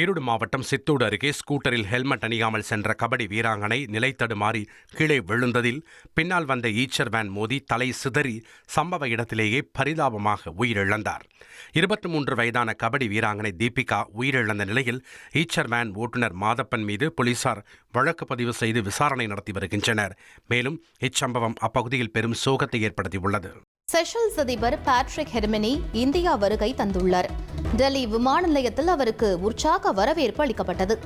ஈரோடு மாவட்டம் சித்தோடு அருகே ஸ்கூட்டரில் ஹெல்மெட் அணியாமல் சென்ற கபடி வீராங்கனை நிலைத்தடுமாறி கீழே விழுந்ததில் பின்னால் வந்த ஈச்சர் வேன் மோதி தலை சிதறி சம்பவ இடத்திலேயே பரிதாபமாக உயிரிழந்தார். 23 வயதான கபடி வீராங்கனை தீபிகா உயிரிழந்த நிலையில் ஈச்சர் வேன் ஓட்டுநர் மாதப்பன் மீது போலீசார் வழக்கு பதிவு செய்து விசாரணை நடத்தி வருகின்றனர். மேலும் இச்சம்பவம் அப்பகுதியில் பெரும் சோகத்தை ஏற்படுத்தியுள்ளது. செஷல்ஸ் அதிபர் பேட்ரிக் ஹெர்மினி இந்தியா வருகை தந்துள்ளார். டெல்லி விமான நிலையத்தில் அவருக்கு உற்சாக வரவேற்பு அளிக்கப்பட்டது.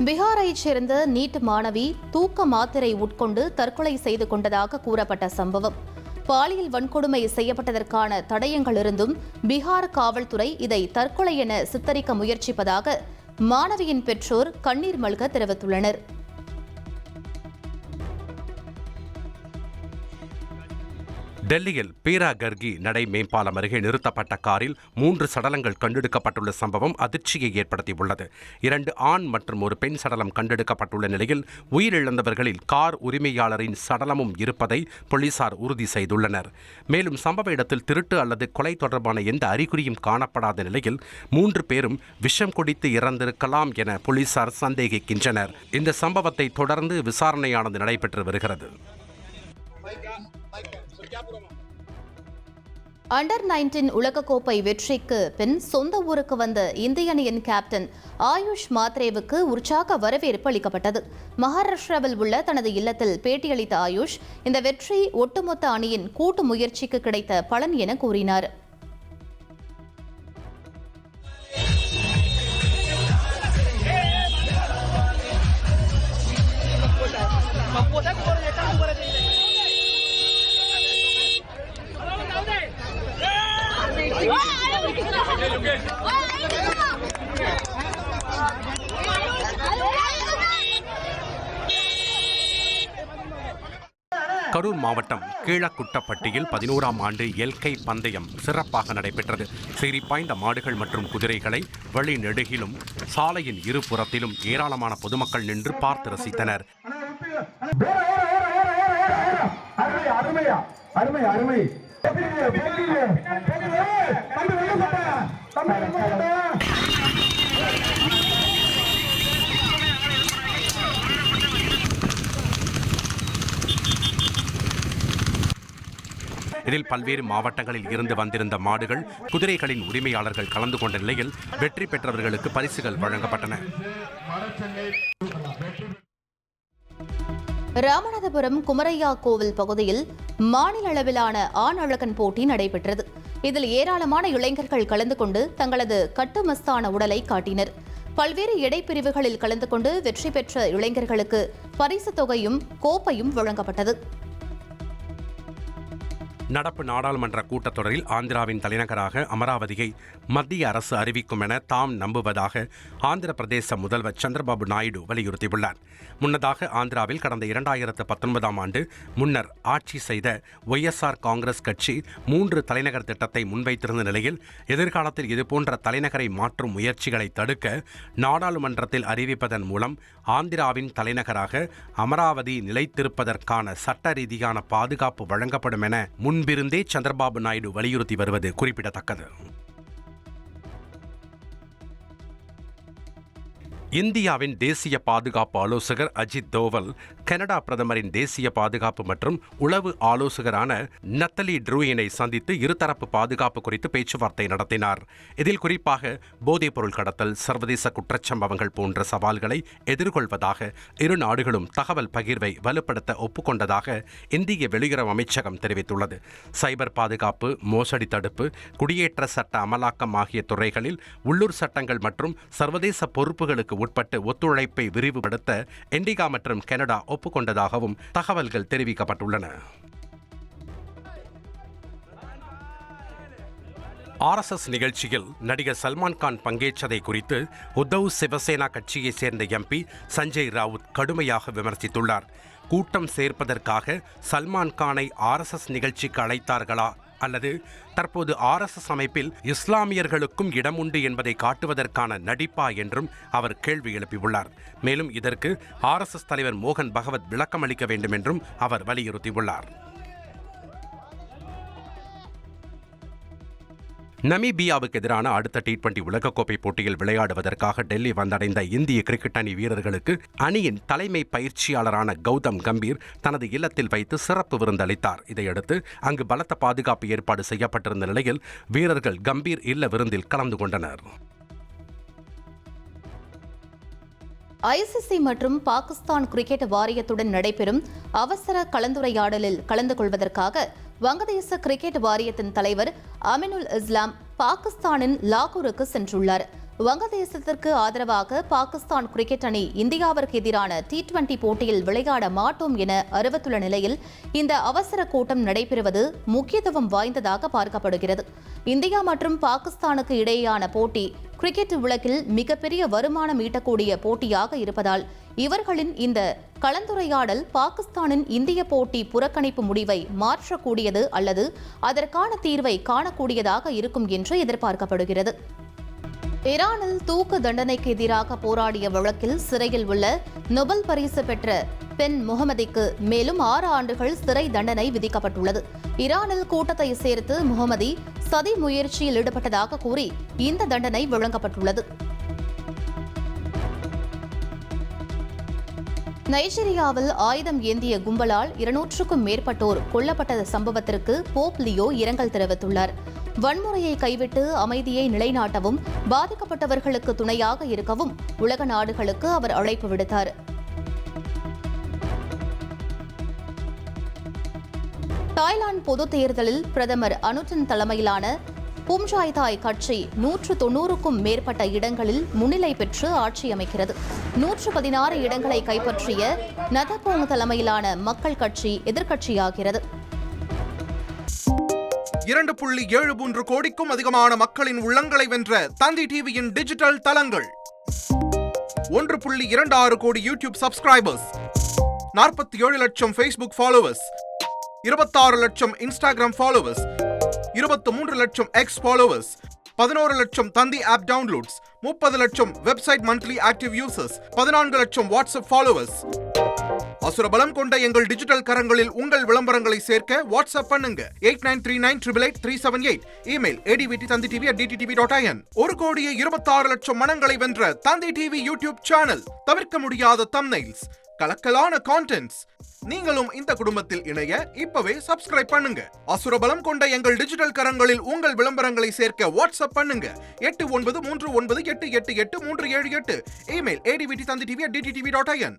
பீகாரைச் சேர்ந்த நீட் மாணவி தூக்க மாத்திரை உட்கொண்டு தற்கொலை செய்து கொண்டதாக கூறப்பட்ட சம்பவம் பாலியல் வன்கொடுமை செய்யப்பட்டதற்கான தடயங்கள் இருந்தும் பீகார் காவல்துறை இதை தற்கொலை என சித்தரிக்க முயற்சிப்பதாக மாணவியின் பெற்றோர் கண்ணீர் மல்க தெரிவித்துள்ளனர். டெல்லியில் பீராகர்கி நடை மேம்பாலம் அருகே நிறுத்தப்பட்ட காரில் 3 சடலங்கள் கண்டெடுக்கப்பட்டுள்ள சம்பவம் அதிர்ச்சியை ஏற்படுத்தியுள்ளது. 2 ஆண் மற்றும் ஒரு பெண் சடலம் கண்டெடுக்கப்பட்டுள்ள நிலையில் உயிரிழந்தவர்களில் கார் உரிமையாளரின் சடலமும் இருப்பதை போலீசார் உறுதி செய்துள்ளனர். மேலும் சம்பவ இடத்தில் திருட்டு அல்லது கொலை தொடர்பான எந்த அறிகுறியும் காணப்படாத நிலையில் 3 பேரும் விஷம் குடித்து இறந்திருக்கலாம் என போலீசார் சந்தேகிக்கின்றனர். இந்த சம்பவத்தை தொடர்ந்து விசாரணையானது நடைபெற்று வருகிறது. அண்டர் 19 உலகக்கோப்பை வெற்றிக்கு பின் சொந்த ஊருக்கு வந்த இந்திய அணியின் கேப்டன் ஆயுஷ் மாத்ரேவுக்கு உற்சாக வரவேற்பு அளிக்கப்பட்டது. மகாராஷ்டிராவில் உள்ள தனது இல்லத்தில் பேட்டியளித்த ஆயுஷ் இந்த வெற்றி ஒட்டுமொத்த அணியின் கூட்டு முயற்சிக்கு கிடைத்த பலன் என கூறினார். கரூர் மாவட்டம் கீழக்குட்டப்பட்டியில் 11ஆம் ஆண்டு எல்கை பந்தயம் சிறப்பாக நடைபெற்றது. சீறி பாய்ந்த மாடுகள் மற்றும் குதிரைகளை வழி நெடுகிலும் சாலையின் இருபுறத்திலும் ஏராளமான பொதுமக்கள் நின்று பார்த்து ரசித்தனர். இதில் பல்வேறு மாவட்டங்களில் இருந்து வந்திருந்த மாடுகள், குதிரைகளின் உரிமையாளர்கள் கலந்து கொண்ட நிலையில் வெற்றி பெற்றவர்களுக்கு பரிசுகள் வழங்கப்பட்டன. ராமநாதபுரம் குமரையா கோவில் பகுதியில் மாநில அளவிலான ஆண் அழகன் போட்டி நடைபெற்றது. இதில் ஏராளமான இளைஞர்கள் கலந்து கொண்டு தங்களது கட்டுமஸ்தான உடலை காட்டினர். பல்வேறு எடைப்பிரிவுகளில் கலந்து கொண்டு வெற்றி பெற்ற இளைஞர்களுக்கு பரிசு தொகையும் கோப்பையும் வழங்கப்பட்டது. நடப்பு நாடாளுமன்ற கூட்டத்தொடரில் ஆந்திராவின் தலைநகராக அமராவதியை மத்திய அரசு அறிவிக்கும் என தாம் நம்புவதாக ஆந்திர பிரதேச முதல்வர் சந்திரபாபு நாயுடு வலியுறுத்தியுள்ளார். முன்னதாக ஆந்திராவில் கடந்த 2019ஆம் ஆண்டு முன்னர் ஆட்சி செய்த ஒய்எஸ்ஆர் காங்கிரஸ் கட்சி 3 தலைநகர் திட்டத்தை முன்வைத்திருந்த நிலையில் எதிர்காலத்தில் இதுபோன்ற தலைநகரை மாற்றும் முயற்சிகளை தடுக்க நாடாளுமன்றத்தில் அறிவிப்பதன் மூலம் ஆந்திராவின் தலைநகராக அமராவதி நிலைத்திருப்பதற்கான சட்ட ரீதியான பாதுகாப்பு வழங்கப்படும் என முன்பிருந்தே சந்திரபாபு நாயுடு வலியுறுத்தி வருவது குறிப்பிடத்தக்கது. இந்தியாவின் தேசிய பாதுகாப்பு ஆலோசகர் அஜித் தோவல் கனடா பிரதமரின் தேசிய பாதுகாப்பு மற்றும் உளவு ஆலோசகரான நத்தலி ட்ரூயினை சந்தித்து இருதரப்பு பாதுகாப்பு குறித்து பேச்சுவார்த்தை நடத்தினார். இதில் குறிப்பாக போதைப்பொருள் கடத்தல், சர்வதேச குற்றச்சம்பவங்கள் போன்ற சவால்களை எதிர்கொள்வதாக இரு நாடுகளும் தகவல் பகிர்வை வலுப்படுத்த ஒப்புக்கொண்டதாக இந்திய வெளியுறவு அமைச்சகம் தெரிவித்துள்ளது. சைபர் பாதுகாப்பு, மோசடி தடுப்பு, குடியேற்ற சட்ட அமலாக்கம் ஆகிய துறைகளில் உள்ளூர் சட்டங்கள் மற்றும் சர்வதேச பொறுப்புகளுக்கு உட்பட்டு ஒத்துழைப்பை விரிவுபடுத்த இண்டிகா மற்றும் கனடா ஒப்புக்கொண்டதாகவும் தகவல்கள் தெரிவிக்கப்பட்டுள்ளன. ஆர்எஸ்எஸ் நிகழ்ச்சியில் நடிகர் சல்மான் கான் பங்கேற்றதை குறித்து உத்தவ் சிவசேனா கட்சியைச் சேர்ந்த எம்பி சஞ்சய் ராவுத் கடுமையாக விமர்சித்துள்ளார். கூட்டம் சேர்ப்பதற்காக சல்மான் கானை ஆர்எஸ்எஸ் நிகழ்ச்சிக்கு அழைத்தார்களா அல்லது தற்போது ஆர்எஸ்எஸ் அமைப்பில் இஸ்லாமியர்களுக்கும் இடம் உண்டு என்பதை காட்டுவதற்கான நடிப்பா என்றும் அவர் கேள்வி எழுப்பியுள்ளார். மேலும் இதற்கு ஆர்எஸ்எஸ் தலைவர் மோகன் பகவத் விளக்கமளிக்க வேண்டும் என்றும் அவர் வலியுறுத்தியுள்ளார். நமீபியாவுக்கு எதிரான அடுத்த T20 உலகக்கோப்பை போட்டியில் விளையாடுவதற்காக டெல்லி வந்தடைந்த இந்திய கிரிக்கெட் அணி வீரர்களுக்கு அணியின் தலைமை பயிற்சியாளரான கௌதம் கம்பீர் தனது இல்லத்தில் வைத்து சிறப்பு விருந்தளித்தார். இதையடுத்து அங்கு பலத்த பாதுகாப்பு ஏற்பாடு செய்யப்பட்டிருந்த நிலையில் வீரர்கள் கம்பீர் இல்ல விருந்தில் கலந்து கொண்டனர். ICC மற்றும் பாகிஸ்தான் கிரிக்கெட் வாரியத்துடன் நடைபெறும் அவசர கலந்துரையாடலில் கலந்து கொள்வதற்காக வங்கதேச கிரிக்கெட் வாரியத்தின் தலைவர் அமினுல் இஸ்லாம் பாகிஸ்தானின் லாகூருக்கு சென்றுள்ளார். வங்கதேசத்திற்கு ஆதரவாக பாகிஸ்தான் கிரிக்கெட் அணி இந்தியாவிற்கு எதிரான T20 போட்டியில் விளையாட மாட்டோம் என அறிவித்துள்ள நிலையில் இந்த அவசர கூட்டம் நடைபெறுவது முக்கியத்துவம் வாய்ந்ததாக பார்க்கப்படுகிறது. இந்தியா மற்றும் பாகிஸ்தானுக்கு இடையேயான போட்டி கிரிக்கெட் உலகில் மிகப்பெரிய வருமானம் ஈட்டக்கூடிய போட்டியாக இருப்பதால் இவர்களின் இந்த கலந்துரையாடல் பாகிஸ்தானின் இந்திய போட்டி புறக்கணிப்பு முடிவை மாற்றக்கூடியது அல்லது அதற்கான தீர்வை காணக்கூடியதாக இருக்கும் என்று எதிர்பார்க்கப்படுகிறது. ஈரானில் தூக்கு தண்டனைக்கு எதிராக போராடிய வழக்கில் சிறையில் உள்ள நொபல் பரிசு பெற்ற பெண் முகமதிக்கு மேலும் 6 ஆண்டுகள் சிறை தண்டனை விதிக்கப்பட்டுள்ளது. ஈரானில் கூட்டத்தை சேர்த்து முகமதி சதி முயற்சியில் ஈடுபட்டதாக கூறி இந்த தண்டனை வழங்கப்பட்டுள்ளது. நைஜீரியாவில் ஆயுதம் ஏந்திய கும்பலால் 200க்கும் மேற்பட்டோர் கொல்லப்பட்ட சம்பவத்திற்கு போப் லியோ இரங்கல் தெரிவித்துள்ளார். வன்முறையை கைவிட்டு அமைதியை நிலைநாட்டவும் பாதிக்கப்பட்டவர்களுக்கு துணையாக இருக்கவும் உலக நாடுகளுக்கு அவர் அழைப்பு விடுத்தார். தாய்லாந்து பொதுத் தேர்தலில் பிரதமர் அனுடன் தலைமையிலான பும்ஜாய்தாய் கட்சி 190க்கும் மேற்பட்ட இடங்களில் முன்னிலை பெற்று ஆட்சி அமைக்கிறது. 116 இடங்களை கைப்பற்றிய நதபோங் தலைமையிலான மக்கள் கட்சி எதிர்க்கட்சியாகிறது. 2.73 கோடிக்கும் அதிகமான மக்களின் உள்ளங்களை வென்ற தந்தி டிவியின் டிஜிட்டல் தளங்கள், 1.26 கோடி யூடியூப் சப்ஸ்கிரைபர்ஸ், 47 லட்சம் ஃபேஸ்புக் ஃபாலோவர்ஸ், 26 லட்சம் இன்ஸ்டாகிராம் ஃபாலோவர்ஸ், 23 லட்சம் எக்ஸ் ஃபாலோவர்ஸ், 11 லட்சம் தந்தி ஆப் டவுன்லோட்ஸ், 30 லட்சம் வெப்சைட் மந்த்லி ஆக்டிவ் யூசர்ஸ், 14 லட்சம் வாட்ஸ்அப் ஃபாலோவர்ஸ். அசுரபலம் கொண்ட எங்கள் டிஜிட்டல் கரங்களில் உங்கள் விளம்பரங்களை சேர்க்க வாட்ஸ்அப் பண்ணுங்க 8939888378. Email advtanditv@dttv.in. 1,26,00,000 மனங்களை வென்ற தந்தி டிவி யூடியூப் சேனல். தவிர்க்க முடியாத தம்ப்நெயில்ஸ், கலக்கலான கான்டென்ட்ஸ். நீங்களும் இந்த குடும்பத்தில் இணைய இப்பவே சப்ஸ்கிரைப் பண்ணுங்க. அசுரபலம் கொண்ட எங்கள் டிஜிட்டல் கரங்களில் உங்கள் விளம்பரங்களை சேர்க்க வாட்ஸ்அப் பண்ணுங்க 8939888378. Email advtanditv@dttv.in.